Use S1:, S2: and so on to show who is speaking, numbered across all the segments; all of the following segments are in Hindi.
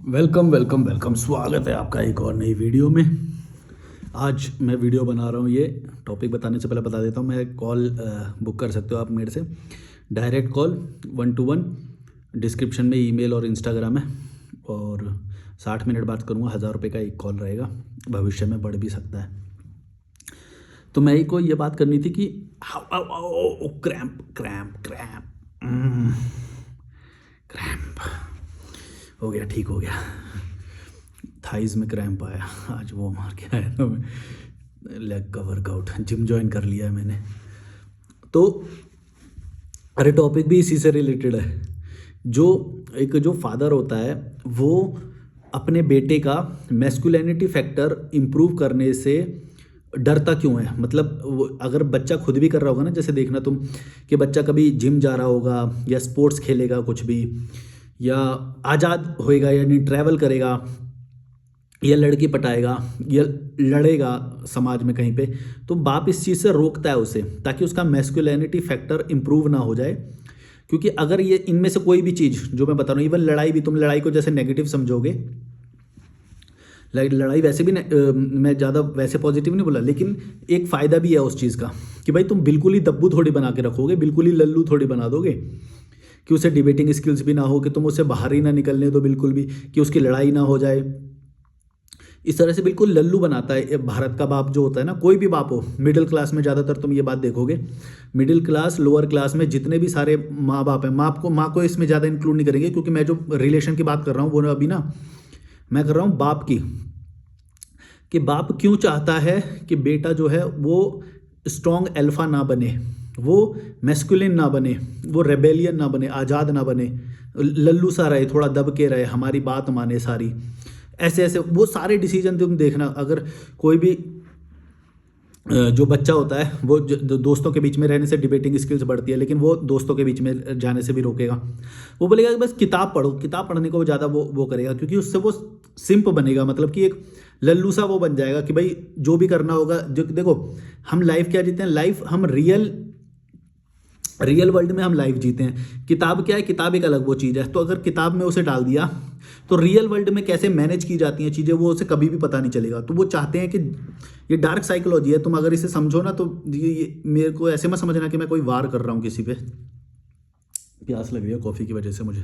S1: वेलकम वेलकम वेलकम, स्वागत है आपका एक और नई वीडियो में। आज मैं वीडियो बना रहा हूँ। ये टॉपिक बताने से पहले बता देता हूँ, मैं कॉल बुक कर सकते हो आप मेरे से, डायरेक्ट कॉल 1-to-1। डिस्क्रिप्शन में ईमेल और इंस्टाग्राम है, और 60 मिनट बात करूँगा। 1000 रुपये का एक कॉल रहेगा, भविष्य में बढ़ भी सकता है। तो मैं ही को ये बात करनी थी कि क्रैम्प क्रैम्प क्रैम्प क्रैम्प हो गया, ठीक हो गया। थाइज में क्रैम्प आया, आज वो मार के आया था मैं। लेग का वर्कआउट, जिम ज्वाइन कर लिया है मैंने। तो अरे टॉपिक भी इसी से रिलेटेड है। जो फादर होता है वो अपने बेटे का मैस्कुलिनिटी फैक्टर इम्प्रूव करने से डरता क्यों है। मतलब अगर बच्चा खुद भी कर रहा होगा ना, जैसे देखना तुम कि बच्चा कभी जिम जा रहा होगा या स्पोर्ट्स खेलेगा कुछ भी, या आज़ाद होएगा यानी ट्रैवल करेगा, या लड़की पटाएगा या लड़ेगा समाज में कहीं पे, तो बाप इस चीज़ से रोकता है उसे, ताकि उसका मैस्कुलिनिटी फैक्टर इम्प्रूव ना हो जाए। क्योंकि अगर ये इनमें से कोई भी चीज़ जो मैं बता रहा हूँ, इवन लड़ाई भी, तुम लड़ाई को जैसे नेगेटिव समझोगे, लड़ाई वैसे भी मैं ज़्यादा वैसे पॉजिटिव नहीं बोला, लेकिन एक फ़ायदा भी है उस चीज़ का कि भाई तुम बिल्कुल ही दब्बू थोड़ी बना के रखोगे, बिल्कुल ही लल्लू थोड़ी बना दोगे कि उसे डिबेटिंग स्किल्स भी ना हो, कि तुम उसे बाहर ही ना निकलने दो बिल्कुल भी, कि उसकी लड़ाई ना हो जाए। इस तरह से बिल्कुल लल्लू बनाता है भारत का बाप जो होता है ना, कोई भी बाप हो। मिडिल क्लास में ज़्यादातर तुम ये बात देखोगे, मिडिल क्लास लोअर क्लास में जितने भी सारे माँ बाप हैं, माँ को इसमें ज़्यादा इंक्लूड नहीं करेंगे, क्योंकि मैं जो रिलेशन की बात कर रहा हूँ वो अभी ना मैं कर रहा हूँ बाप की, कि बाप क्यों चाहता है कि बेटा जो है वो स्ट्रॉन्ग अल्फा ना बने, वो मैस्कुलिन ना बने, वो रेबेलियन ना बने, आज़ाद ना बने, लल्लू सा रहे, थोड़ा दब के रहे, हमारी बात माने सारी। ऐसे ऐसे वो सारे डिसीजन तुम देखना। अगर कोई भी जो बच्चा होता है वो दोस्तों के बीच में रहने से डिबेटिंग स्किल्स बढ़ती है, लेकिन वो दोस्तों के बीच में जाने से भी रोकेगा। वो बोलेगा कि बस किताब पढ़ो, किताब पढ़ने को ज़्यादा वो करेगा, क्योंकि उससे वो सिंप बनेगा, मतलब कि एक लल्लू सा वो बन जाएगा कि भाई जो भी करना होगा। जो देखो, हम लाइफ क्या जीते हैं, लाइफ हम रियल वर्ल्ड में हम लाइफ जीते हैं। किताब क्या है, किताब एक अलग वो चीज़ है। तो अगर किताब में उसे डाल दिया तो रियल वर्ल्ड में कैसे मैनेज की जाती हैं चीज़ें, वो उसे कभी भी पता नहीं चलेगा। तो वो चाहते हैं कि ये डार्क साइकोलॉजी है, तुम अगर इसे समझो ना, तो ये मेरे को ऐसे मत समझना कि मैं कोई वार कर रहा हूँ किसी पे। प्यास लग रही है कॉफ़ी की वजह से मुझे।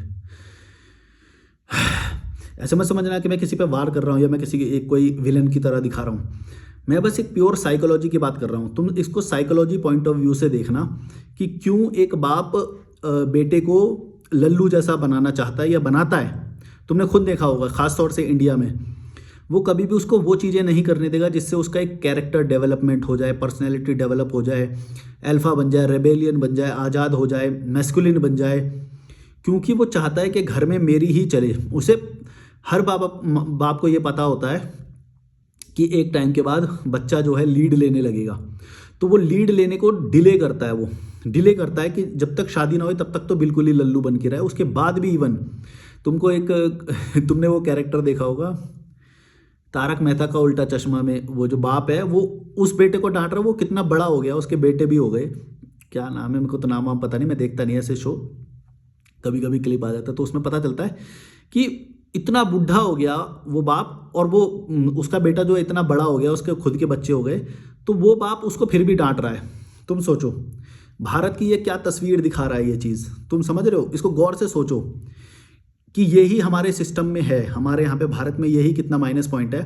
S1: ऐसे मत समझना कि मैं किसी पे वार कर रहा हूँ या मैं किसी एक कोई विलन की तरह दिखा रहा हूँ। मैं बस एक प्योर साइकोलॉजी की बात कर रहा हूँ। तुम इसको साइकोलॉजी पॉइंट ऑफ व्यू से देखना कि क्यों एक बाप बेटे को लल्लू जैसा बनाना चाहता है या बनाता है। तुमने खुद देखा होगा, ख़ास तौर से इंडिया में वो कभी भी उसको वो चीज़ें नहीं करने देगा जिससे उसका एक कैरेक्टर डेवलपमेंट हो जाए, पर्सनैलिटी डेवलप हो जाए, अल्फा बन जाए, रेबेलियन बन जाए, आज़ाद हो जाए, मैस्कुलिन बन जाए। क्योंकि वो चाहता है कि घर में मेरी ही चले। उसे हर बाप को ये पता होता है कि एक टाइम के बाद बच्चा जो है लीड लेने लगेगा, तो वो लीड लेने को डिले करता है। वो डिले करता है कि जब तक शादी ना हो तब तक तो बिल्कुल ही लल्लू बन के रहे, उसके बाद भी इवन तुमको एक तुमने वो कैरेक्टर देखा होगा तारक मेहता का उल्टा चश्मा में, वो जो बाप है वो उस बेटे को डांट रहा है, वो कितना बड़ा हो गया, उसके बेटे भी हो गए। क्या नाम है, मेरे को तो नाम वाम पता नहीं, मैं देखता नहीं ऐसे शो, कभी कभी क्लिप आ जाता है तो उसमें पता चलता है कि इतना बुढ़ा हो गया वो बाप, और वो उसका बेटा जो इतना बड़ा हो गया, उसके खुद के बच्चे हो गए, तो वो बाप उसको फिर भी डांट रहा है। तुम सोचो भारत की ये क्या तस्वीर दिखा रहा है ये चीज़, तुम समझ रहे हो? इसको गौर से सोचो कि यही हमारे सिस्टम में है, हमारे यहाँ पे भारत में यही कितना माइनस पॉइंट है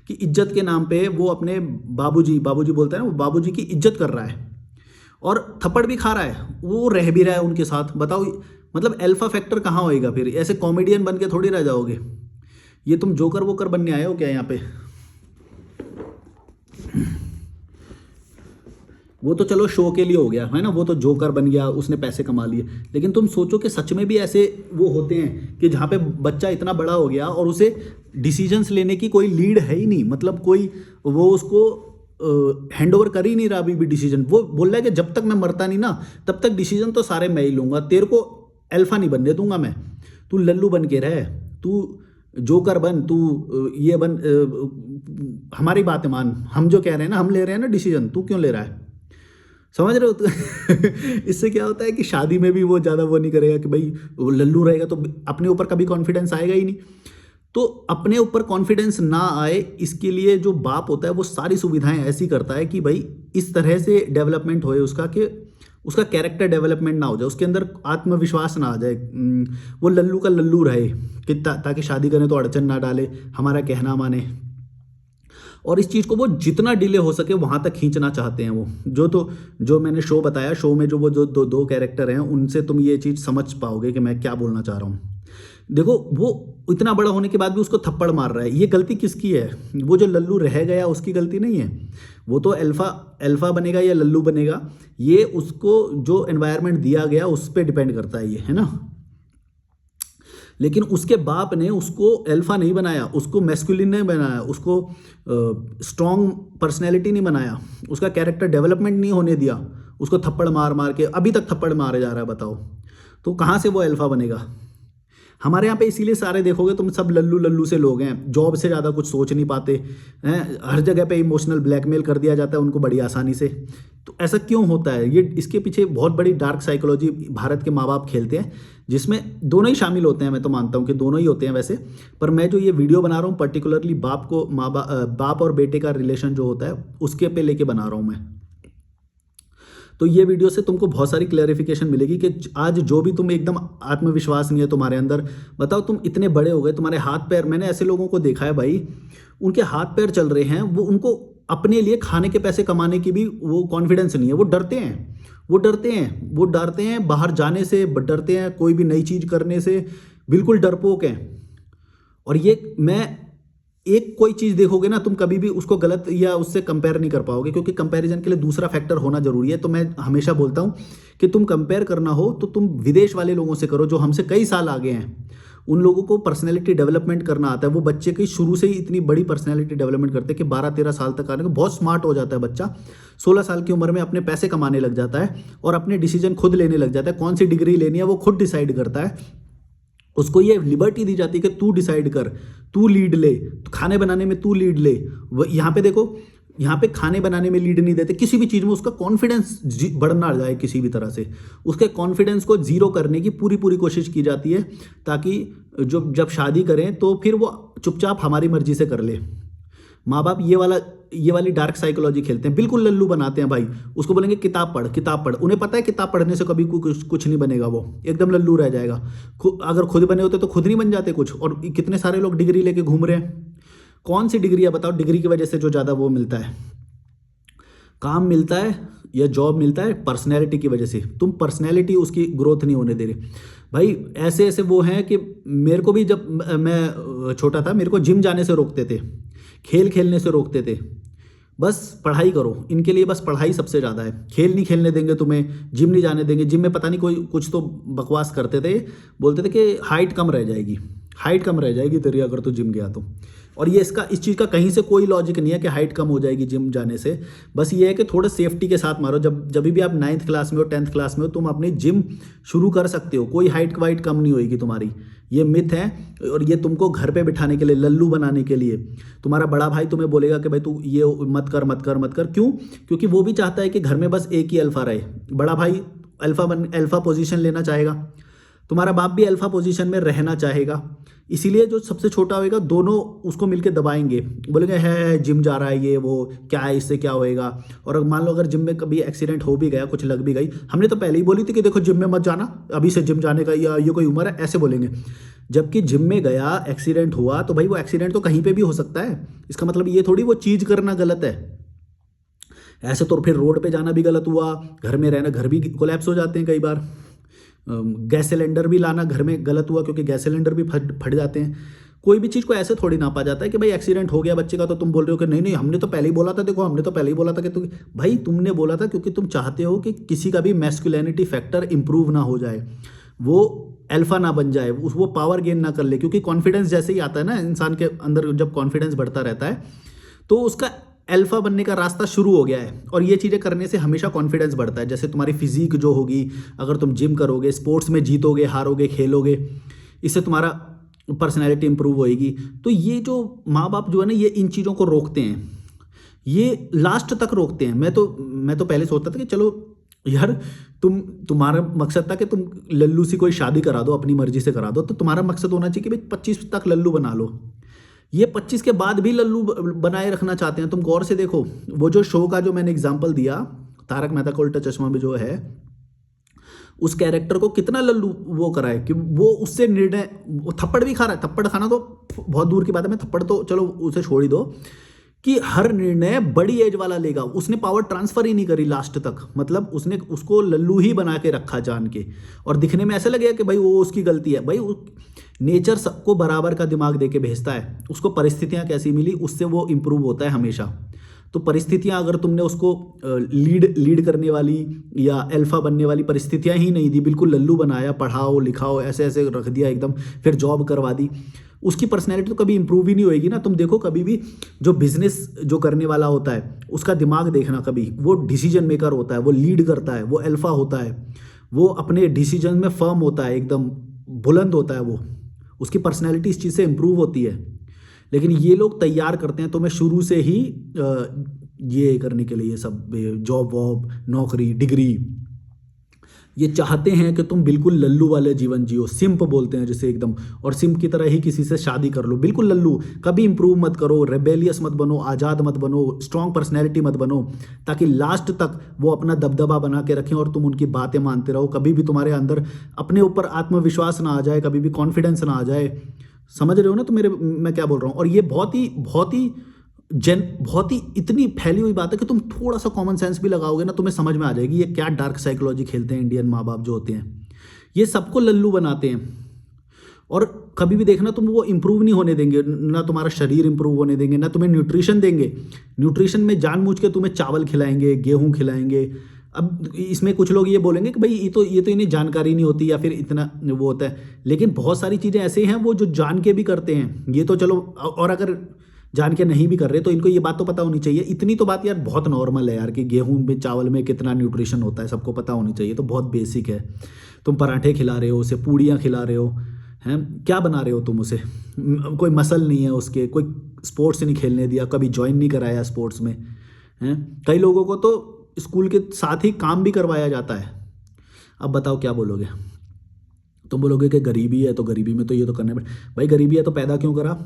S1: कि इज्जत के नाम पे वो अपने बाबूजी बोलता है ना, वो बाबूजी की इज्जत कर रहा है और थप्पड़ भी खा रहा है, वो रह भी रहा है उनके साथ। बताओ मतलब अल्फा फैक्टर कहाँ होएगा फिर? ऐसे कॉमेडियन बन के थोड़ी रह जाओगे। ये तुम जोकर वोकर बनने आए हो क्या यहाँ पे? वो तो चलो शो के लिए हो गया है ना, वो तो जोकर बन गया, उसने पैसे कमा लिए। लेकिन तुम सोचो कि सच में भी ऐसे वो होते हैं कि जहाँ पे बच्चा इतना बड़ा हो गया और उसे डिसीजंस लेने की कोई लीड है ही नहीं, मतलब कोई वो उसको हैंड ओवर कर ही नहीं रहा अभी भी डिसीजन। वो बोल रहा है कि जब तक मैं मरता नहीं ना तब तक डिसीजन तो सारे मैं ही लूँगा, तेरे को अल्फा नहीं बनने दूंगा मैं, तू लल्लू बन के रह, तू जोकर बन, तू ये बन, हमारी बात मान, हम जो कह रहे हैं ना, हम ले रहे हैं ना डिसीजन, तू क्यों ले रहा है? समझ रहे हो तो इससे क्या होता है कि शादी में भी वो ज़्यादा वो नहीं करेगा कि भाई वो लल्लू रहेगा तो अपने ऊपर कभी कॉन्फिडेंस आएगा ही नहीं। तो अपने ऊपर कॉन्फिडेंस ना आए इसके लिए जो बाप होता है वो सारी सुविधाएं ऐसी करता है कि भाई इस तरह से डेवलपमेंट होए उसका, कि उसका कैरेक्टर डेवलपमेंट ना हो जाए, उसके अंदर आत्मविश्वास ना आ जाए, वो लल्लू का लल्लू रहे कि ताकि शादी करें तो अड़चन ना डाले, हमारा कहना माने। और इस चीज़ को वो जितना डिले हो सके वहाँ तक खींचना चाहते हैं वो। जो मैंने शो बताया, शो में जो वो जो दो कैरेक्टर हैं उनसे तुम ये चीज़ समझ पाओगे कि मैं क्या बोलना चाह रहा हूँ। देखो वो इतना बड़ा होने के बाद भी उसको थप्पड़ मार रहा है, ये गलती किसकी है? वो जो लल्लू रह गया उसकी गलती नहीं है, वो तो अल्फा बनेगा या लल्लू बनेगा, ये उसको जो एनवायरनमेंट दिया गया उस पर डिपेंड करता है, ये है ना। लेकिन उसके बाप ने उसको अल्फा नहीं बनाया, उसको मैस्कुलिन नहीं बनाया, उसको स्ट्रॉन्ग पर्सनैलिटी नहीं बनाया, उसका कैरेक्टर डेवलपमेंट नहीं होने दिया, उसको थप्पड़ मार मार के अभी तक थप्पड़ मारे जा रहा है। बताओ तो कहाँ से वो अल्फा बनेगा? हमारे यहाँ पे इसीलिए सारे देखोगे तुम सब लल्लू लल्लू से लोग हैं, जॉब से ज़्यादा कुछ सोच नहीं पाते हैं, हर जगह पे इमोशनल ब्लैकमेल कर दिया जाता है उनको बड़ी आसानी से। तो ऐसा क्यों होता है? ये इसके पीछे बहुत बड़ी डार्क साइकोलॉजी भारत के माँ बाप खेलते हैं, जिसमें दोनों ही शामिल होते हैं। मैं तो मानता हूँ कि दोनों ही होते हैं वैसे, पर मैं जो ये वीडियो बना रहा हूँ पर्टिकुलरली बाप और बेटे का रिलेशन जो होता है उसके पे लेके बना रहा हूँ मैं। तो ये वीडियो से तुमको बहुत सारी क्लैरिफिकेशन मिलेगी कि आज जो भी तुम एकदम आत्मविश्वास नहीं है तुम्हारे अंदर, बताओ तुम इतने बड़े हो गए, तुम्हारे हाथ पैर, मैंने ऐसे लोगों को देखा है भाई, उनके हाथ पैर चल रहे हैं, वो उनको अपने लिए खाने के पैसे कमाने की भी वो कॉन्फिडेंस नहीं है, वो डरते हैं बाहर जाने से, डरते हैं कोई भी नई चीज़ करने से, बिल्कुल डरपोक हैं। और ये मैं एक कोई चीज़ देखोगे ना तुम कभी भी उसको गलत या उससे कंपेयर नहीं कर पाओगे, क्योंकि कंपैरिजन के लिए दूसरा फैक्टर होना जरूरी है। तो मैं हमेशा बोलता हूँ कि तुम कंपेयर करना हो तो तुम विदेश वाले लोगों से करो जो हमसे कई साल आगे हैं। उन लोगों को पर्सनैलिटी डेवलपमेंट करना आता है, वो बच्चे की शुरू से ही इतनी बड़ी पर्सनैलिटी डेवलपमेंट करते हैं कि 12-13 साल तक आने को बहुत स्मार्ट हो जाता है बच्चा, 16 साल की उम्र में अपने पैसे कमाने लग जाता है और अपने डिसीजन खुद लेने लग जाता है, कौन सी डिग्री लेनी है वो खुद डिसाइड करता है। उसको ये लिबर्टी दी जाती है कि तू डिसाइड कर, तू लीड ले, खाने बनाने में तू लीड ले। वो यहाँ पे देखो, यहाँ पे खाने बनाने में लीड नहीं देते, किसी भी चीज़ में उसका कॉन्फिडेंस बढ़ना जाए किसी भी तरह से, उसके कॉन्फिडेंस को जीरो करने की पूरी कोशिश की जाती है, ताकि जब शादी करें तो फिर वो चुपचाप हमारी मर्जी से कर ले। माँ बाप ये वाली डार्क साइकोलॉजी खेलते हैं, बिल्कुल लल्लू बनाते हैं भाई। उसको बोलेंगे किताब पढ़, उन्हें पता है किताब पढ़ने से कभी कुछ नहीं बनेगा, वो एकदम लल्लू रह जाएगा। अगर खुद बने होते तो खुद नहीं बन जाते कुछ। और कितने सारे लोग डिग्री लेके घूम रहे हैं, कौन सी डिग्री है बताओ? डिग्री की वजह से जो ज़्यादा वो मिलता है, काम मिलता है या जॉब मिलता है, पर्सनैलिटी की वजह से। तुम पर्सनैलिटी उसकी ग्रोथ नहीं होने दे रहे भाई। ऐसे वो हैं कि मेरे को भी जब मैं छोटा था मेरे को जिम जाने से रोकते थे, खेल खेलने से रोकते थे, बस पढ़ाई करो, इनके लिए बस पढ़ाई सबसे ज़्यादा है, खेल नहीं खेलने देंगे तुम्हें, जिम नहीं जाने देंगे। जिम में पता नहीं कोई कुछ तो बकवास करते थे, बोलते थे कि हाइट कम रह जाएगी तेरी अगर तो जिम गया तो। और ये इस चीज़ का कहीं से कोई लॉजिक नहीं है कि हाइट कम हो जाएगी जिम जाने से। बस ये है कि थोड़ा सेफ्टी के साथ मारो। जब भी आप 9th क्लास में हो 10th क्लास में हो तुम अपनी जिम शुरू कर सकते हो, कोई हाइट वाइट कम नहीं होगी तुम्हारी। ये मिथ है और ये तुमको घर पे बिठाने के लिए, लल्लू बनाने के लिए। तुम्हारा बड़ा भाई तुम्हें बोलेगा कि भाई तू ये मत कर। क्यों? क्योंकि वो भी चाहता है कि घर में बस एक ही अल्फा रहे। बड़ा भाई अल्फा पोजीशन लेना चाहेगा, तुम्हारा बाप भी अल्फा पोजीशन में रहना चाहेगा। इसीलिए जो सबसे छोटा होएगा दोनों उसको मिलके दबाएंगे, बोलेंगे है जिम जा रहा है ये वो, क्या है इससे क्या होएगा। और मान लो अगर जिम में कभी एक्सीडेंट हो भी गया, कुछ लग भी गई, हमने तो पहले ही बोली थी कि देखो जिम में मत जाना, अभी से जिम जाने का या ये कोई उम्र है, ऐसे बोलेंगे। जबकि जिम में गया, एक्सीडेंट हुआ, तो भाई वो एक्सीडेंट तो कहीं पर भी हो सकता है। इसका मतलब ये थोड़ी वो चीज़ करना गलत है। ऐसे तो फिर रोड पे जाना भी गलत हुआ, घर में रहना, घर भी कोलैप्स हो जाते हैं कई बार। गैस सिलेंडर भी लाना घर में गलत हुआ, क्योंकि गैस सिलेंडर भी फट जाते हैं। कोई भी चीज़ को ऐसे थोड़ी नापा जाता है कि भाई एक्सीडेंट हो गया बच्चे का तो तुम बोल रहे हो कि नहीं हमने तो पहले ही बोला था। देखो हमने तो पहले ही बोला था कि भाई तुमने बोला था क्योंकि तुम चाहते हो कि किसी का भी मैस्कुलिनिटी फैक्टर इंप्रूव ना हो जाए, वो अल्फा ना बन जाए, वो पावर गेन ना कर ले। क्योंकि कॉन्फिडेंस जैसे ही आता है ना इंसान के अंदर, जब कॉन्फिडेंस बढ़ता रहता है तो उसका अल्फा बनने का रास्ता शुरू हो गया है। और ये चीज़ें करने से हमेशा कॉन्फिडेंस बढ़ता है। जैसे तुम्हारी फिजिक जो होगी, अगर तुम जिम करोगे, स्पोर्ट्स में जीतोगे, हारोगे, खेलोगे, इससे तुम्हारा पर्सनैलिटी इंप्रूव होएगी। तो ये जो माँ बाप जो है ना, ये इन चीज़ों को रोकते हैं, ये लास्ट तक रोकते हैं। मैं तो पहले सोचता था कि चलो यार तुम्हारा मकसद था कि तुम लल्लू से कोई शादी करा दो, अपनी मर्जी से करा दो, तो तुम्हारा मकसद होना चाहिए कि भाई 25 तक लल्लू बना लो। ये 25 के बाद भी लल्लू बनाए रखना चाहते हैं। तुम गौर से देखो, वो जो शो का जो मैंने एग्जांपल दिया, तारक मेहता का उल्टा चश्मा में जो है, उस कैरेक्टर को कितना लल्लू वो करा है कि वो उससे निर्णय, वो थप्पड़ भी खा रहा है। थप्पड़ खाना तो बहुत दूर की बात है, मैं थप्पड़ तो चलो उसे छोड़ ही दो, कि हर निर्णय बड़ी एज वाला लेगा। उसने पावर ट्रांसफर ही नहीं करी लास्ट तक, मतलब उसने उसको लल्लू ही बना के रखा जान के, और दिखने में ऐसा लगेगा कि भाई वो उसकी गलती है। भाई नेचर सबको बराबर का दिमाग दे के भेजता है, उसको परिस्थितियां कैसी मिली उससे वो इम्प्रूव होता है हमेशा। तो परिस्थितियां अगर तुमने उसको लीड करने वाली या अल्फा बनने वाली परिस्थितियां ही नहीं दी, बिल्कुल लल्लू बनाया, पढ़ाओ लिखाओ ऐसे ऐसे रख दिया एकदम, फिर जॉब करवा दी, उसकी पर्सनैलिटी तो कभी इंप्रूव ही नहीं होएगी ना। तुम देखो कभी भी जो बिजनेस जो करने वाला होता है उसका दिमाग देखना, कभी वो डिसीजन मेकर होता है, वो लीड करता है, वो अल्फा होता है, वो अपने डिसीजन में फर्म होता है, एकदम बुलंद होता है, वो उसकी पर्सनैलिटी इस चीज़ से इम्प्रूव होती है। लेकिन ये लोग तैयार करते हैं तुम्हें शुरू से ही ये करने के लिए, सब जॉब वॉब नौकरी डिग्री, ये चाहते हैं कि तुम बिल्कुल लल्लू वाले जीवन जियो, सिंप बोलते हैं जिसे एकदम, और सिंप की तरह ही किसी से शादी कर लो, बिल्कुल लल्लू। कभी इंप्रूव मत करो, रेबेलियस मत बनो, आज़ाद मत बनो, स्ट्रॉन्ग पर्सनैलिटी मत बनो, ताकि लास्ट तक वो अपना दबदबा बना के रखें और तुम उनकी बातें मानते रहो। कभी भी तुम्हारे अंदर अपने ऊपर आत्मविश्वास ना आ जाए, कभी भी कॉन्फिडेंस ना आ जाए। समझ रहे हो ना तो मैं क्या बोल रहा हूँ। और ये बहुत ही इतनी फैली हुई बात है कि तुम थोड़ा सा कॉमन सेंस भी लगाओगे ना, तुम्हें समझ में आ जाएगी ये क्या डार्क साइकोलॉजी खेलते हैं इंडियन माँ बाप जो होते हैं। ये सबको लल्लू बनाते हैं, और कभी भी देखना तुम वो इंप्रूव नहीं होने देंगे, ना तुम्हारा शरीर इंप्रूव होने देंगे, ना तुम्हें न्यूट्रिशन देंगे। न्यूट्रिशन में जानबूझ के तुम्हें चावल खिलाएंगे, गेहूं खिलाएंगे। अब इसमें कुछ लोग ये बोलेंगे कि भाई ये तो इन्हें जानकारी नहीं होती या फिर इतना वो होता है, लेकिन बहुत सारी चीज़ें ऐसे हैं वो जो जान के भी करते हैं। ये तो चलो, और अगर जान के नहीं भी कर रहे तो इनको ये बात तो पता होनी चाहिए। इतनी तो बात यार बहुत नॉर्मल है यार, कि गेहूं में चावल में कितना न्यूट्रिशन होता है सबको पता होनी चाहिए, तो बहुत बेसिक है। तुम पराठे खिला रहे हो उसे, पूड़ियाँ खिला रहे हो, हैं क्या बना रहे हो तुम उसे, कोई मसल नहीं है उसके, कोई स्पोर्ट्स नहीं खेलने दिया, कभी ज्वाइन नहीं कराया स्पोर्ट्स में, हैं। कई लोगों को तो स्कूल के साथ ही काम भी करवाया जाता है। अब बताओ क्या बोलोगे। तुम बोलोगे कि गरीबी है तो गरीबी में तो ये तो करना है। भाई गरीबी है तो पैदा क्यों करा,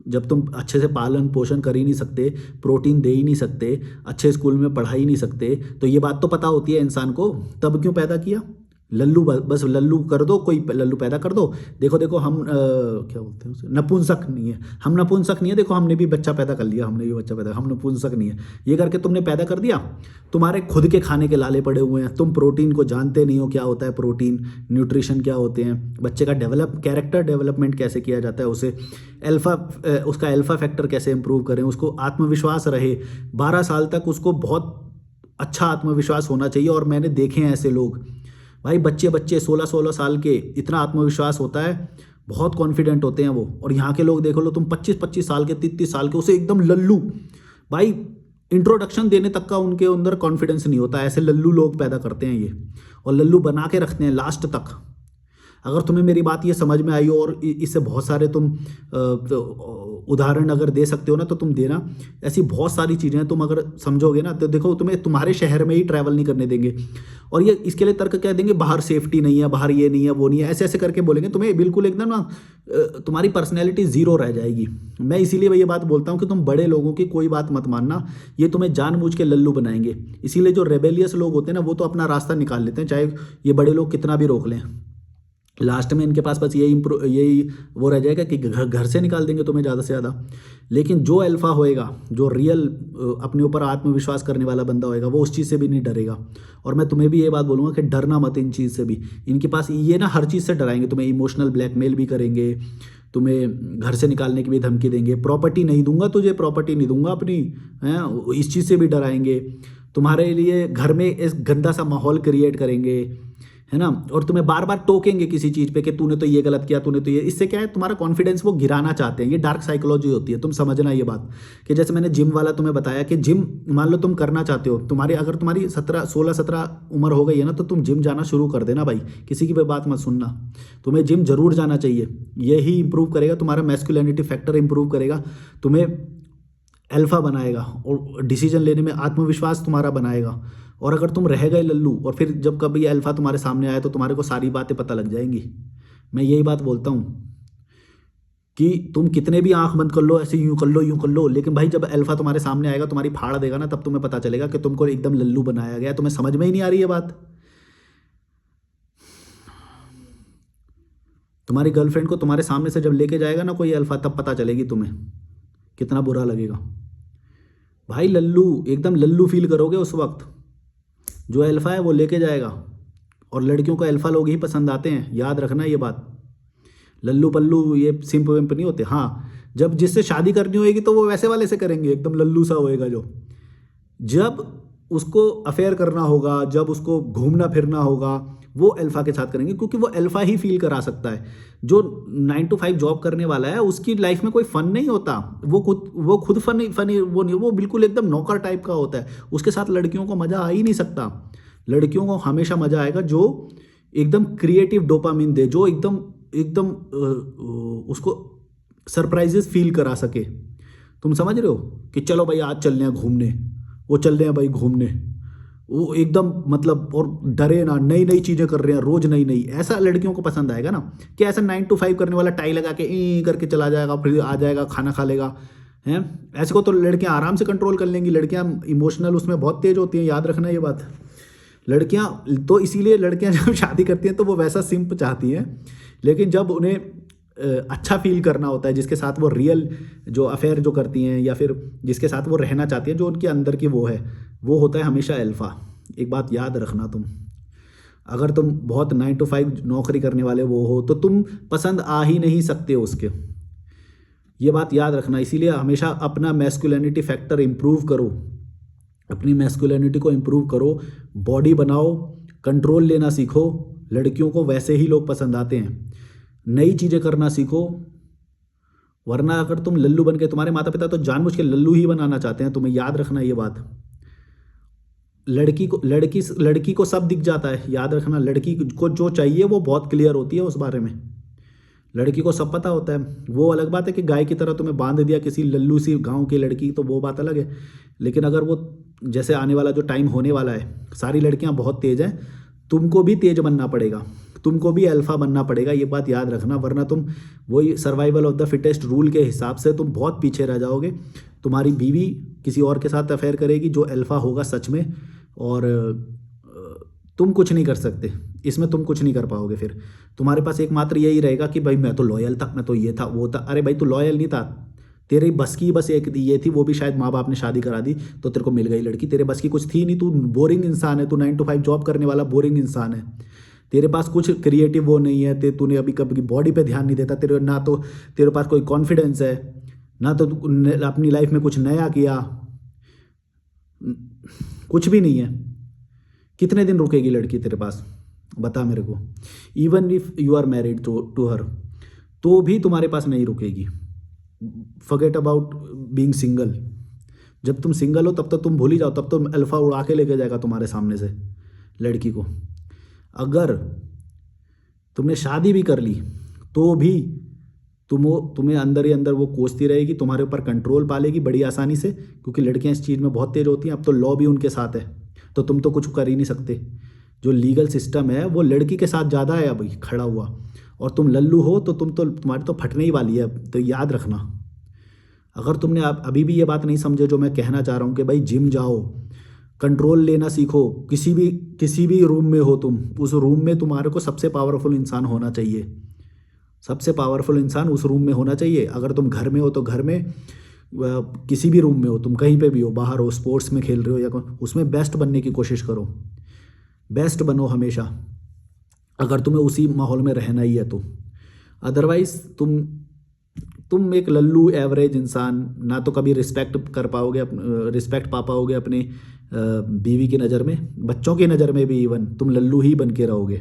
S1: जब तुम अच्छे से पालन पोषण कर ही नहीं सकते, प्रोटीन दे ही नहीं सकते, अच्छे स्कूल में पढ़ा ही नहीं सकते, तो ये बात तो पता होती है इंसान को, तब क्यों पैदा किया। लल्लू बस लल्लू कर दो, कोई लल्लू पैदा कर दो। देखो देखो हम क्या बोलते हैं उसे, नपुंसक नहीं है, हम नपुंसक नहीं है, देखो हमने भी बच्चा पैदा कर लिया, हमने भी बच्चा पैदा, हम नपुंसक नहीं है। ये करके तुमने पैदा कर दिया, तुम्हारे खुद के खाने के लाले पड़े हुए हैं, तुम प्रोटीन को जानते नहीं हो क्या होता है प्रोटीन, न्यूट्रिशन क्या होते हैं, बच्चे का कैरेक्टर डेवलपमेंट कैसे किया जाता है, उसे उसका अल्फा फैक्टर कैसे इंप्रूव करें, उसको आत्मविश्वास रहे 12 साल तक, उसको बहुत अच्छा आत्मविश्वास होना चाहिए। और मैंने देखे हैं ऐसे लोग, भाई बच्चे 16 साल के, इतना आत्मविश्वास होता है, बहुत कॉन्फिडेंट होते हैं वो। और यहाँ के लोग देखो लो तुम 25 साल के, 33 साल के, उसे एकदम लल्लू, भाई इंट्रोडक्शन देने तक का उनके अंदर कॉन्फिडेंस नहीं होता। ऐसे लल्लू लोग पैदा करते हैं ये, और लल्लू बना के रखते हैं लास्ट तक। अगर तुम्हें मेरी बात ये समझ में आई हो और इससे बहुत सारे तुम उदाहरण अगर दे सकते हो ना तो तुम देना। ऐसी बहुत सारी चीज़ें तुम अगर समझोगे ना तो देखो तुम्हें तुम्हारे शहर में ही ट्रैवल नहीं करने देंगे। और ये इसके लिए तर्क क्या देंगे, बाहर सेफ्टी नहीं है, बाहर ये नहीं है, वो नहीं है, ऐसे ऐसे करके बोलेंगे तुम्हें, बिल्कुल एकदम ना तुम्हारी पर्सनैलिटी ज़ीरो रह जाएगी। मैं इसीलिए ये बात बोलता हूँ कि तुम बड़े लोगों की कोई बात मत मानना, ये तुम्हें जानबूझ के लल्लू बनाएंगे। इसीलिए जो रेबेलियस लोग होते हैं ना वो तो अपना रास्ता निकाल लेते हैं, चाहे ये बड़े लोग कितना भी रोक लें। लास्ट में इनके पास बस यही वो रह जाएगा कि घर से निकाल देंगे तुम्हें ज़्यादा से ज़्यादा। लेकिन जो अल्फा होएगा, जो रियल अपने ऊपर आत्मविश्वास करने वाला बंदा होएगा, वो उस चीज़ से भी नहीं डरेगा। और मैं तुम्हें भी ये बात बोलूँगा कि डरना मत इन चीज़ से भी। इनके पास ये ना हर चीज़ से डराएंगे, तुम्हें इमोशनल ब्लैकमेल भी करेंगे, तुम्हें घर से निकालने की भी धमकी देंगे, प्रॉपर्टी नहीं दूंगा तुझे, प्रॉपर्टी नहीं दूंगा अपनी, हैं, इस चीज़ से भी डराएंगे। तुम्हारे लिए घर में इस गंदा सा माहौल क्रिएट करेंगे, है ना। और तुम्हें बार बार टोकेंगे किसी चीज़ पे कि तूने तो ये गलत किया, तूने तो ये, इससे क्या है तुम्हारा कॉन्फिडेंस वो गिराना चाहते हैं। ये डार्क साइकोलॉजी होती है, तुम समझना ये बात। कि जैसे मैंने जिम वाला तुम्हें बताया कि जिम मान लो तुम करना चाहते हो, अगर तुम्हारी 16-17 उम्र हो गई है ना तो तुम जिम जाना शुरू कर देना भाई, किसी की बात मत सुनना, तुम्हें जिम जरूर जाना चाहिए। यही इंप्रूव करेगा तुम्हारा मैस्कुलिनिटी फैक्टर, इंप्रूव करेगा, तुम्हें अल्फा बनाएगा और डिसीजन लेने में आत्मविश्वास तुम्हारा बनाएगा। और अगर तुम रह गए लल्लू और फिर जब कभी अल्फा तुम्हारे सामने आए तो तुम्हारे को सारी बातें पता लग जाएंगी। मैं यही बात बोलता हूँ कि तुम कितने भी आंख बंद कर लो, ऐसे यूं कर लो यूं कर लो, लेकिन भाई जब अल्फा तुम्हारे सामने आएगा, तुम्हारी फाड़ देगा ना, तब तुम्हें पता चलेगा कि तुमको एकदम लल्लू बनाया गया। तुम्हें समझ में ही नहीं आ रही है बात। तुम्हारी गर्लफ्रेंड को तुम्हारे सामने से जब लेके जाएगा ना कोई अल्फा, तब पता चलेगी तुम्हें कितना बुरा लगेगा। भाई लल्लू, एकदम लल्लू फील करोगे उस वक्त। जो अल्फा है वो लेके जाएगा, और लड़कियों को अल्फा लोग ही पसंद आते हैं, याद रखना ये बात। लल्लू पल्लू ये सिंप विंप नहीं होते। हाँ, जब जिससे शादी करनी होगी तो वो वैसे वाले से करेंगे, एकदम लल्लू सा होएगा जो। जब उसको अफेयर करना होगा, जब उसको घूमना फिरना होगा, वो अल्फा के साथ करेंगे, क्योंकि वो अल्फा ही फील करा सकता है। जो 9 to 5 जॉब करने वाला है उसकी लाइफ में कोई फन नहीं होता। वो खुद फनी वो नहीं, वो बिल्कुल एकदम नौकर टाइप का होता है। उसके साथ लड़कियों को मज़ा आ ही नहीं सकता। लड़कियों को हमेशा मज़ा आएगा जो एकदम क्रिएटिव डोपामिन दे, जो एकदम उसको सरप्राइजेस फील करा सके। तुम समझ रहे हो कि चलो भाई आज चल रहे हैं घूमने, वो चल रहे हैं भाई घूमने, वो एकदम मतलब, और डरे ना, नई नई चीज़ें कर रहे हैं रोज नई नई। ऐसा लड़कियों को पसंद आएगा ना, कि ऐसा 9 to 5 करने वाला टाई लगा के ई करके चला जाएगा, फिर आ जाएगा खाना खा लेगा हैं। ऐसे को तो लड़कियां आराम से कंट्रोल कर लेंगी। लड़कियां इमोशनल उसमें बहुत तेज होती हैं, याद रखना ये बात। लड़कियां तो इसीलिए लड़कियां जब शादी करती हैं तो वो वैसा सिंप चाहती हैं, लेकिन जब उन्हें अच्छा फील करना होता है, जिसके साथ वो रियल जो अफेयर जो करती हैं, या फिर जिसके साथ वो रहना चाहती हैं, जो उनके अंदर की वो है, वो होता है हमेशा अल्फा। एक बात याद रखना तुम, अगर तुम बहुत 9 to 5 नौकरी करने वाले वो हो तो तुम पसंद आ ही नहीं सकते हो उसके। ये बात याद रखना। इसीलिए हमेशा अपना मैस्कुलिनिटी फैक्टर इम्प्रूव करो, अपनी मैस्कुलिनिटी को इम्प्रूव करो, बॉडी बनाओ, कंट्रोल लेना सीखो। लड़कियों को वैसे ही लोग पसंद आते हैं। नई चीज़ें करना सीखो, वरना अगर तुम लल्लू बन के, तुम्हारे माता पिता तो जानबूझ के लल्लू ही बनाना चाहते हैं, तुम्हें याद रखना ये बात। लड़की को सब दिख जाता है, याद रखना। लड़की को जो चाहिए वो बहुत क्लियर होती है उस बारे में, लड़की को सब पता होता है। वो अलग बात है कि गाय की तरह तुम्हें बांध दिया किसी लल्लू सी गांव की लड़की, तो वो बात अलग है। लेकिन अगर वो, जैसे आने वाला जो टाइम होने वाला है, सारी लड़कियां बहुत तेज हैं, तुमको भी तेज बनना पड़ेगा, तुमको भी अल्फा बनना पड़ेगा, ये बात याद रखना। वरना तुम वही survival of the fittest rule के हिसाब से तुम बहुत पीछे रह जाओगे। तुम्हारी बीवी किसी और के साथ अफेयर करेगी जो अल्फा होगा सच में, और तुम कुछ नहीं कर सकते इसमें, तुम कुछ नहीं कर पाओगे। फिर तुम्हारे पास एकमात्र यही रहेगा कि भाई मैं तो लॉयल था, मैं तो ये था वो था। अरे भाई तू लॉयल नहीं था, तेरी बस की बस एक ये थी, वो भी शायद माँ बाप ने शादी करा दी तो तेरे को मिल गई लड़की। तेरे बस की कुछ थी नहीं, तू बोरिंग इंसान है, तू 9 to 5 जॉब करने वाला बोरिंग इंसान है। तेरे पास कुछ क्रिएटिव वो नहीं है, तूने अभी कभी बॉडी पे ध्यान नहीं देता, तेरे ना तो तेरे पास कोई कॉन्फिडेंस है, ना तो अपनी लाइफ में कुछ नया किया, कुछ भी नहीं है। कितने दिन रुकेगी लड़की तेरे पास, बता मेरे को। Even if you are married to her, तो भी तुम्हारे पास नहीं रुकेगी। Forget about being single. जब तुम सिंगल हो तब तो तुम भूल ही जाओ, तब तो अल्फा उड़ा के लेके जाएगा तुम्हारे सामने से लड़की को। अगर तुमने शादी भी कर ली तो भी तुम्हें अंदर ही अंदर वो कोसती रहेगी, तुम्हारे ऊपर कंट्रोल पालेगी बड़ी आसानी से, क्योंकि लड़कियां इस चीज़ में बहुत तेज होती हैं। अब तो लॉ भी उनके साथ है, तो तुम तो कुछ कर ही नहीं सकते। जो लीगल सिस्टम है वो लड़की के साथ ज़्यादा है अभी खड़ा हुआ, और तुम लल्लू हो तो तुम्हारी तो फटने ही वाली है। तो याद रखना, अगर तुमने अभी भी ये बात नहीं समझे जो मैं कहना चाह रहा हूँ कि भाई जिम जाओ, कंट्रोल लेना सीखो। किसी भी रूम में हो तुम, उस रूम में तुम्हारे को सबसे पावरफुल इंसान होना चाहिए, सबसे पावरफुल इंसान उस रूम में होना चाहिए। अगर तुम घर में हो तो घर में, किसी भी रूम में हो तुम, कहीं पे भी हो, बाहर हो, स्पोर्ट्स में खेल रहे हो या उसमें बेस्ट बनने की कोशिश करो, बेस्ट बनो हमेशा, अगर तुम्हें उसी माहौल में रहना ही है तो। अदरवाइज तुम एक लल्लू एवरेज इंसान, ना तो कभी रिस्पेक्ट कर पाओगे, रिस्पेक्ट पा पाओगे अपनी बीवी की नज़र में, बच्चों की नज़र में भी। इवन तुम लल्लू ही बन के रहोगे।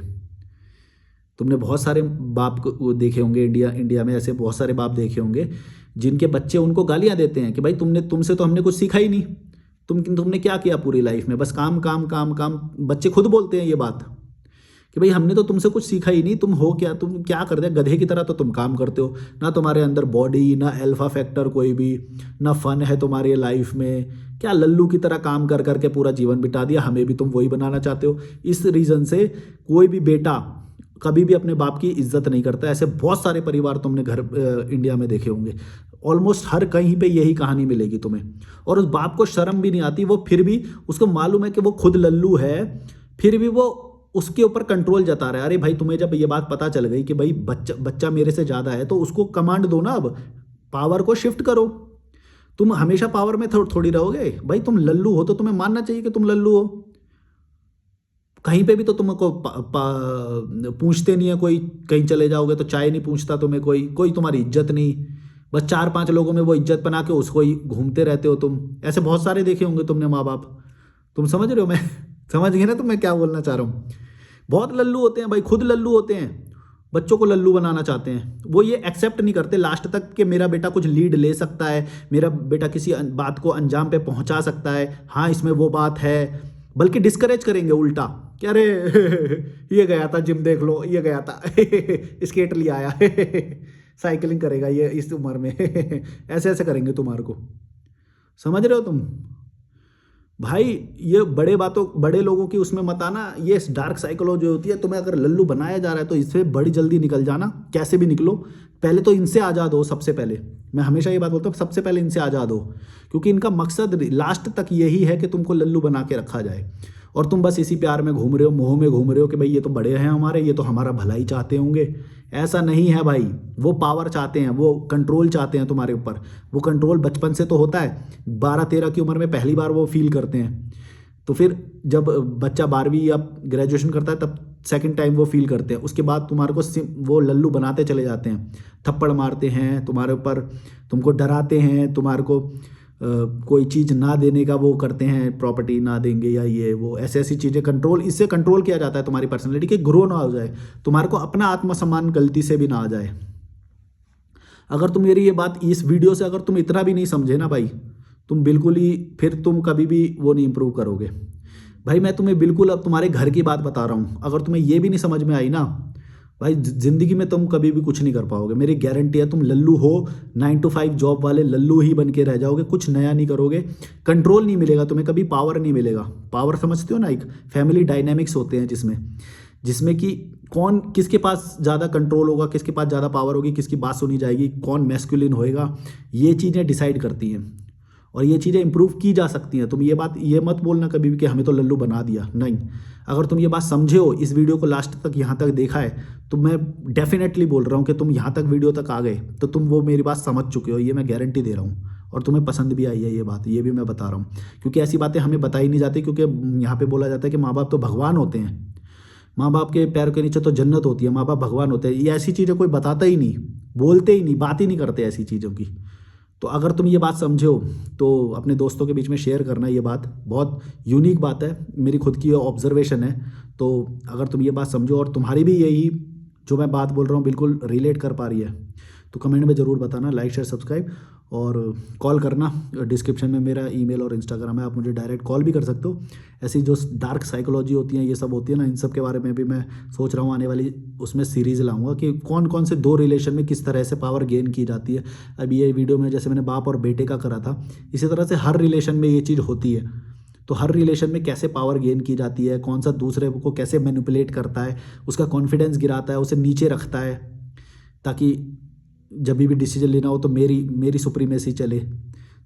S1: तुमने बहुत सारे बाप को देखे होंगे, इंडिया में ऐसे बहुत सारे बाप देखे होंगे जिनके बच्चे उनको गालियां देते हैं कि भाई तुमसे तो हमने कुछ सीखा ही नहीं, तुमने क्या किया पूरी लाइफ में, बस काम काम काम काम। बच्चे खुद बोलते हैं ये बात कि कि भाई हमने तो तुमसे कुछ सीखा ही नहीं, तुम हो क्या, तुम क्या कर दिया, गधे की तरह तो तुम काम करते हो, ना तुम्हारे अंदर बॉडी, ना अल्फा फैक्टर कोई भी, ना फन है तुम्हारी लाइफ में, क्या लल्लू की तरह काम कर करके पूरा जीवन बिता दिया, हमें भी तुम वही बनाना चाहते हो। इस रीज़न से कोई भी बेटा कभी भी अपने बाप की इज्जत नहीं करता। ऐसे बहुत सारे परिवार तुमने घर इंडिया में देखे होंगे, ऑलमोस्ट हर कहीं पे यही कहानी मिलेगी तुम्हें। और उस बाप को शर्म भी नहीं आती, वो फिर भी उसको मालूम है कि वो खुद लल्लू है, फिर भी वो उसके ऊपर कंट्रोल जता रहा है। अरे भाई तुम्हें जब ये बात पता चल गई कि भाई बच्चा मेरे से ज़्यादा है, तो उसको कमांड दो ना, अब पावर को शिफ्ट करो। तुम हमेशा पावर में थोड़ी रहोगे भाई, तुम लल्लू हो तो तुम्हें मानना चाहिए कि तुम लल्लू हो। कहीं पे भी तो तुमको पूछते नहीं है कोई, कहीं चले जाओगे तो चाय नहीं पूछता तुम्हें कोई, कोई तुम्हारी इज्जत नहीं, बस 4-5 लोगों में वो इज्जत बना के उसको ही घूमते रहते हो तुम। ऐसे बहुत सारे देखे होंगे तुमने माँ बाप। तुम समझ रहे हो मैं समझ गए ना तुम मैं क्या बोलना चाह रहा हूँ। बहुत लल्लू होते हैं भाई, खुद लल्लू होते हैं, बच्चों को लल्लू बनाना चाहते हैं। वो ये एक्सेप्ट नहीं करते लास्ट तक कि मेरा बेटा कुछ लीड ले सकता है, मेरा बेटा किसी बात को अंजाम पे पहुंचा सकता है, हाँ इसमें वो बात है, बल्कि डिस्करेज करेंगे उल्टा कि अरे ये गया था जिम, देख लो ये गया था स्केट लिया आया साइकिलिंग करेगा ये इस उम्र में ऐसे ऐसे करेंगे तुम्हारे को। समझ रहे हो तुम भाई, ये बड़े लोगों की उसमें मत आना। ये डार्क साइकोलॉजी होती है, तुम्हें अगर लल्लू बनाया जा रहा है तो इससे बड़ी जल्दी निकल जाना, कैसे भी निकलो। पहले तो इनसे आज़ाद हो, सबसे पहले मैं हमेशा ये बात बोलता हूँ, सबसे पहले इनसे आज़ाद हो, क्योंकि इनका मकसद लास्ट तक यही है कि तुमको लल्लू बना के रखा जाए, और तुम बस इसी प्यार में घूम रहे हो, मोह में घूम रहे हो कि भाई ये तो बड़े हैं हमारे, ये तो हमारा भला ही चाहते होंगे। ऐसा नहीं है भाई, वो पावर चाहते हैं, वो कंट्रोल चाहते हैं तुम्हारे ऊपर। वो कंट्रोल बचपन से तो होता है, 12-13 की उम्र में पहली बार वो फील करते हैं, तो फिर जब बच्चा 12वीं या ग्रेजुएशन करता है तब सेकंड टाइम वो फील करते हैं। उसके बाद तुम्हारे को वो लल्लू बनाते चले जाते हैं, थप्पड़ मारते हैं तुम्हारे ऊपर, तुमको डराते हैं, तुम्हारे को कोई चीज़ ना देने का वो करते हैं, प्रॉपर्टी ना देंगे या ये वो ऐसी ऐसी चीज़ें कंट्रोल, इससे कंट्रोल किया जाता है तुम्हारी पर्सनैलिटी कि ग्रो ना हो जाए, तुम्हारे को अपना आत्मसम्मान गलती से भी ना आ जाए। अगर तुम मेरी ये बात इस वीडियो से अगर तुम इतना भी नहीं समझे ना भाई, तुम बिल्कुल ही फिर तुम कभी भी वो नहीं इम्प्रूव करोगे भाई। मैं तुम्हें बिल्कुल अब तुम्हारे घर की बात बता रहा हूँ, अगर तुम्हें ये भी नहीं समझ में आई ना भाई, ज़िंदगी में तुम कभी भी कुछ नहीं कर पाओगे, मेरी गारंटी है। तुम लल्लू हो, 9 to 5 जॉब वाले लल्लू ही बन के रह जाओगे, कुछ नया नहीं करोगे, कंट्रोल नहीं मिलेगा तुम्हें, कभी पावर नहीं मिलेगा। पावर समझते हो ना, एक फैमिली डायनेमिक्स होते हैं जिसमें कि कौन किसके पास ज़्यादा कंट्रोल होगा, किसके पास ज़्यादा पावर होगी, किसकी बात सुनी जाएगी, कौन मैस्कुलिन होएगा, ये चीज़ें डिसाइड करती हैं, और ये चीज़ें इंप्रूव की जा सकती हैं। तुम ये मत बोलना कभी भी कि हमें तो लल्लू बना दिया, नहीं। अगर तुम ये बात समझे हो, इस वीडियो को लास्ट तक यहाँ तक देखा है, तो मैं डेफिनेटली बोल रहा हूँ कि तुम यहाँ तक वीडियो तक आ गए तो तुम वो मेरी बात समझ चुके हो, ये मैं गारंटी दे रहा हूँ। और तुम्हें पसंद भी आई है ये बात, ये भी मैं बता रहा हूँ, क्योंकि ऐसी बातें हमें बताई नहीं जाती, क्योंकि यहाँ पे बोला जाता है कि माँ बाप तो भगवान होते हैं, माँ बाप के पैर के नीचे तो जन्नत होती है, माँ बाप भगवान होते हैं। ये ऐसी चीज़ें कोई बताता ही नहीं, बोलते ही नहीं, बात ही नहीं करते ऐसी चीज़ों की। तो अगर तुम ये बात समझो तो अपने दोस्तों के बीच में शेयर करना, ये बात बहुत यूनिक बात है, मेरी खुद की ऑब्जर्वेशन है। तो अगर तुम ये बात समझो और तुम्हारी भी यही जो मैं बात बोल रहा हूँ बिल्कुल रिलेट कर पा रही है, तो कमेंट में ज़रूर बताना, लाइक शेयर सब्सक्राइब, और कॉल करना। डिस्क्रिप्शन में मेरा ईमेल और इंस्टाग्राम है, आप मुझे डायरेक्ट कॉल भी कर सकते हो। ऐसी जो डार्क साइकोलॉजी होती है, ये सब होती है ना, इन सब के बारे में भी मैं सोच रहा हूँ आने वाली उसमें सीरीज़ लाऊंगा कि कौन कौन से 2 रिलेशन में किस तरह से पावर गेन की जाती है। अब ये वीडियो में जैसे मैंने बाप और बेटे का करा था, इसी तरह से हर रिलेशन में ये चीज़ होती है। तो हर रिलेशन में कैसे पावर गेन की जाती है, कौन सा दूसरे को कैसे मैनिपुलेट करता है, उसका कॉन्फिडेंस गिराता है, उसे नीचे रखता है, ताकि जब भी डिसीजन लेना हो तो मेरी सुप्रीमेसी चले।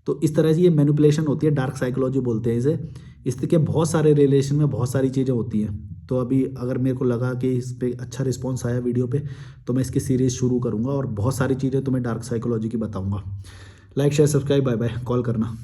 S1: तो इस तरह से ये मैनिपुलेशन होती है, डार्क साइकोलॉजी बोलते हैं इसे। इसके बहुत सारे रिलेशन में बहुत सारी चीज़ें होती हैं। तो अभी अगर मेरे को लगा कि इस पर अच्छा रिस्पॉन्स आया वीडियो पे, तो मैं इसकी सीरीज़ शुरू करूँगा और बहुत सारी चीज़ें तुम्हें डार्क साइकोलॉजी की बताऊँगा। Like share subscribe, bye bye, call करना।